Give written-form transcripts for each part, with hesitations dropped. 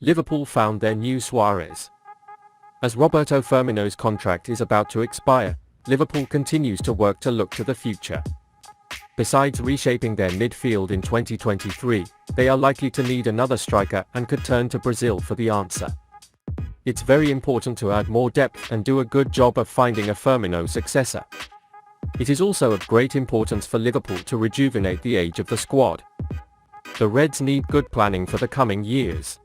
Liverpool found their new Suarez. As Roberto Firmino's contract is about to expire, Liverpool continues to work to look to the future. Besides reshaping their midfield in 2023, they are likely to need another striker and could turn to Brazil for the answer. It's very important to add more depth and do a good job of finding a Firmino successor. It is also of great importance for Liverpool to rejuvenate the age of the squad. The Reds need good planning for the coming years.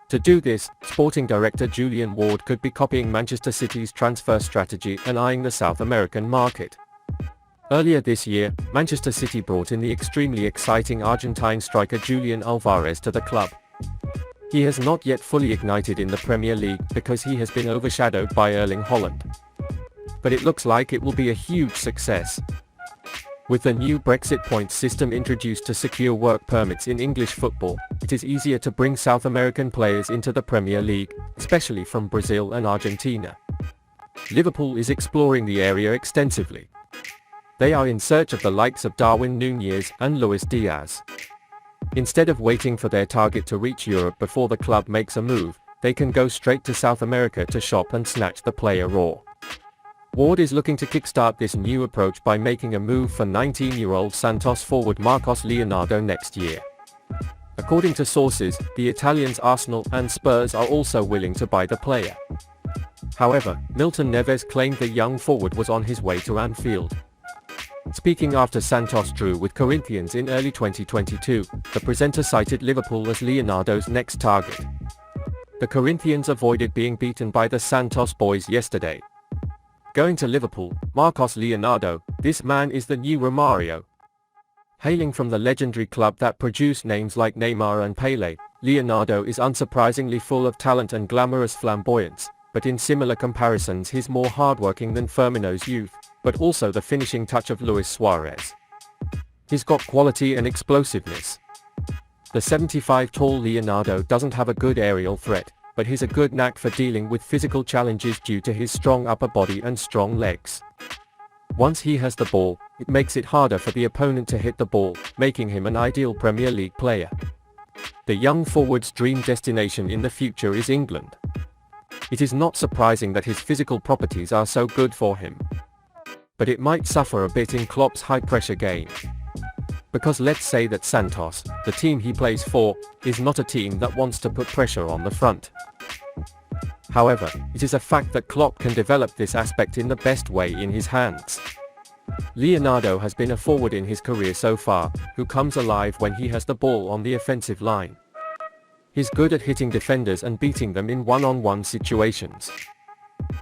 To do this, sporting director Julian could be copying Manchester City's transfer strategy and eyeing the South American market. Earlier this year, Manchester City brought in the extremely exciting Argentine striker Julian to the club. He has not yet fully ignited in the Premier League because he has been overshadowed by Erling Haaland. But it looks like it will be a huge success. With the new Brexit points system introduced to secure work permits in English football, it is easier to bring South American players into the Premier League, especially from Brazil and Argentina. Liverpool is exploring the area extensively. They are in search of the likes of Darwin, Nunez, and Luis Diaz. Instead of waiting for their target to reach Europe before the club makes a move, they can go straight to South America to shop and snatch the player raw. Ward is looking to kickstart this new approach by making a move for 19-year-old Santos forward Marcos Leonardo next year. According to sources, the Italians Arsenal and Spurs are also willing to buy the player. However, Milton Neves claimed the young forward was on his way to Anfield. Speaking after Santos drew with Corinthians in early 2022, the presenter cited Liverpool as Leonardo's next target. The Corinthians avoided being beaten by the Santos boys yesterday. Going to Liverpool, Marcos Leonardo, this man is the new Romario. Hailing from the legendary club that produced names like Neymar and Pelé, Leonardo is unsurprisingly full of talent and glamorous flamboyance, but in similar comparisons he's more hardworking than Firmino's youth, but also the finishing touch of Luis Suarez. He's got quality and explosiveness. The 75-tall Leonardo doesn't have a good aerial threat, but he's a good knack for dealing with physical challenges due to his strong upper body and strong legs. Once he has the ball, it makes it harder for the opponent to hit the ball, making him an ideal Premier League player. The young forward's dream destination in the future is England. It is not surprising that his physical properties are so good for him. But it might suffer a bit in Klopp's high-pressure game. Because let's say that Santos, the team he plays for, is not a team that wants to put pressure on the front. However, it is a fact that Klopp can develop this aspect in the best way in his hands. Leonardo has been a forward in his career so far, who comes alive when he has the ball on the offensive line. He's good at hitting defenders and beating them in one-on-one situations.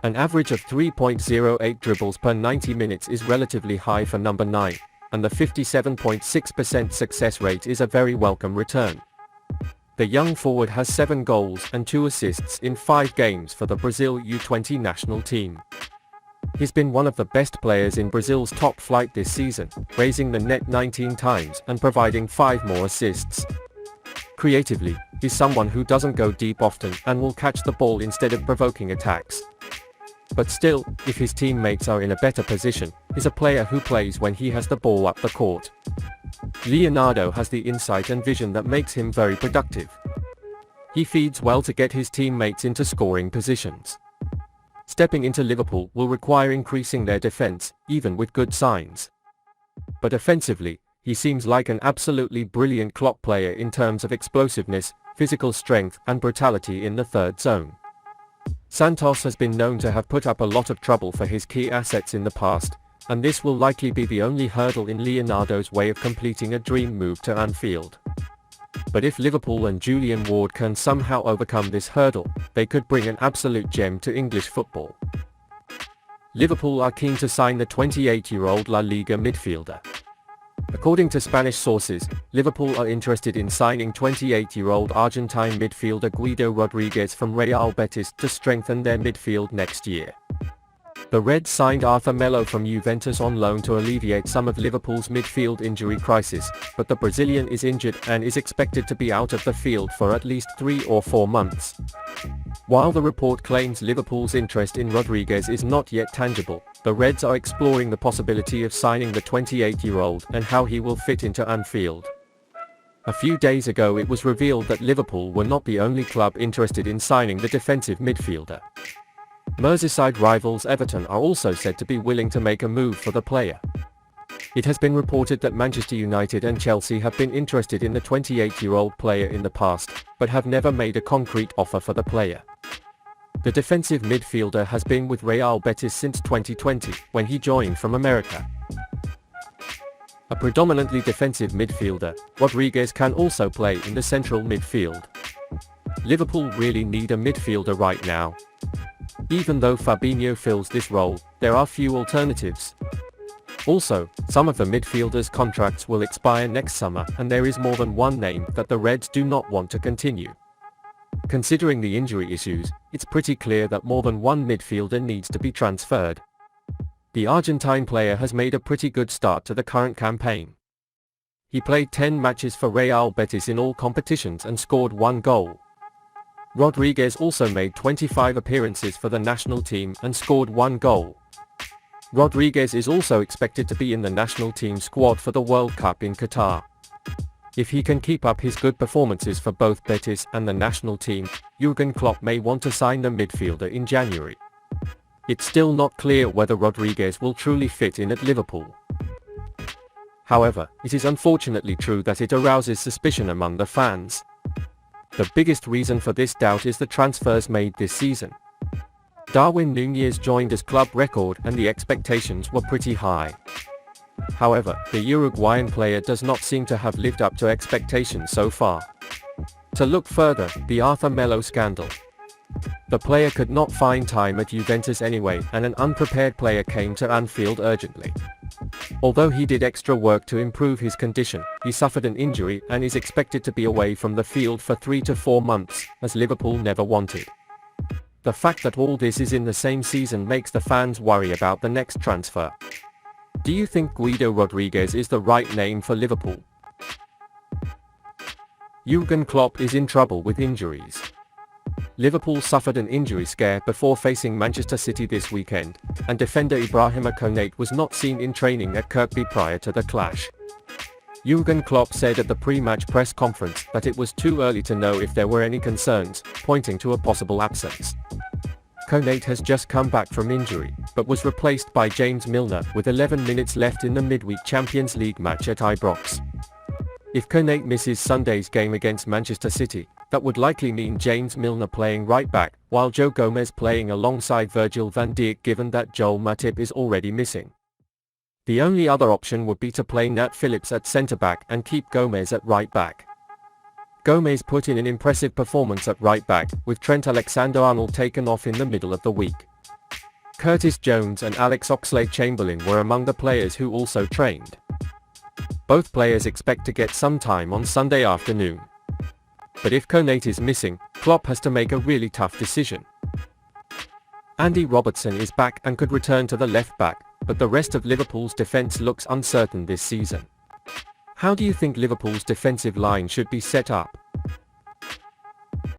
An average of 3.08 dribbles per 90 minutes is relatively high for number 9. And the 57.6% success rate is a very welcome return. The young forward has 7 goals and 2 assists in 5 games for the Brazil U20 national team. He's been one of the best players in Brazil's top flight this season, raising the net 19 times and providing 5 more assists. Creatively, he's someone who doesn't go deep often and will catch the ball instead of provoking attacks. But still, if his teammates are in a better position, he's a player who plays when he has the ball up the court. Leonardo has the insight and vision that makes him very productive. He feeds well to get his teammates into scoring positions. Stepping into Liverpool will require increasing their defense, even with good signs. But offensively, he seems like an absolutely brilliant Klopp player in terms of explosiveness, physical strength and brutality in the third zone. Santos has been known to have put up a lot of trouble for his key assets in the past, and this will likely be the only hurdle in Leonardo's way of completing a dream move to Anfield. But if Liverpool and Julian can somehow overcome this hurdle, they could bring an absolute gem to English football. Liverpool are keen to sign the 28-year-old La Liga midfielder. According to Spanish sources, Liverpool are interested in signing 28-year-old Argentine midfielder Guido Rodriguez from Real Betis to strengthen their midfield next year. The Reds signed Arthur Melo from Juventus on loan to alleviate some of Liverpool's midfield injury crisis, but the Brazilian is injured and is expected to be out of the field for at least 3 or 4 months. While the report claims Liverpool's interest in Rodriguez is not yet tangible, the Reds are exploring the possibility of signing the 28-year-old and how he will fit into Anfield. A few days ago it was revealed that Liverpool were not the only club interested in signing the defensive midfielder. Merseyside rivals Everton are also said to be willing to make a move for the player. It has been reported that Manchester United and Chelsea have been interested in the 28-year-old player in the past, but have never made a concrete offer for the player. The defensive midfielder has been with Real Betis since 2020, when he joined from America. A predominantly defensive midfielder, Rodriguez can also play in the central midfield. Liverpool really need a midfielder right now. Even though Fabinho fills this role, there are few alternatives. Also, some of the midfielders' contracts will expire next summer, and there is more than one name that the Reds do not want to continue. Considering the injury issues, it's pretty clear that more than one midfielder needs to be transferred. The Argentine player has made a pretty good start to the current campaign. He played 10 matches for Real Betis in all competitions and scored 1 goal. Rodriguez also made 25 appearances for the national team and scored 1 goal. Rodriguez is also expected to be in the national team squad for the World Cup in Qatar. If he can keep up his good performances for both Betis and the national team, Jürgen Klopp may want to sign the midfielder in January. It's still not clear whether Rodriguez will truly fit in at Liverpool. However, it is unfortunately true that it arouses suspicion among the fans. The biggest reason for this doubt is the transfers made this season. Darwin Nunez joined as club record and the expectations were pretty high. However, the Uruguayan player does not seem to have lived up to expectations so far. To look further, the Arthur Melo scandal. The player could not find time at Juventus anyway, and an unprepared player came to Anfield urgently. Although he did extra work to improve his condition, he suffered an injury and is expected to be away from the field for 3 to 4 months, as Liverpool never wanted. The fact that all this is in the same season makes the fans worry about the next transfer. Do you think Guido Rodriguez is the right name for Liverpool? Jürgen Klopp is in trouble with injuries. Liverpool suffered an injury scare before facing Manchester City this weekend, and defender Ibrahima Konate was not seen in training at Kirkby prior to the clash. Jürgen Klopp said at the pre-match press conference that it was too early to know if there were any concerns, pointing to a possible absence. Konate has just come back from injury, but was replaced by James Milner with 11 minutes left in the midweek Champions League match at Ibrox. If Konate misses Sunday's game against Manchester City, that would likely mean James Milner playing right back, while Joe Gomez playing alongside Virgil van Dijk, given that Joel Matip is already missing. The only other option would be to play Nat Phillips at centre-back and keep Gomez at right-back. Gomez put in an impressive performance at right-back, with Trent Alexander-Arnold taken off in the middle of the week. Curtis Jones and Alex Oxlade-Chamberlain were among the players who also trained. Both players expect to get some time on Sunday afternoon. But if Konate is missing, Klopp has to make a really tough decision. Andy Robertson is back and could return to the left-back, but the rest of Liverpool's defence looks uncertain this season. How do you think Liverpool's defensive line should be set up?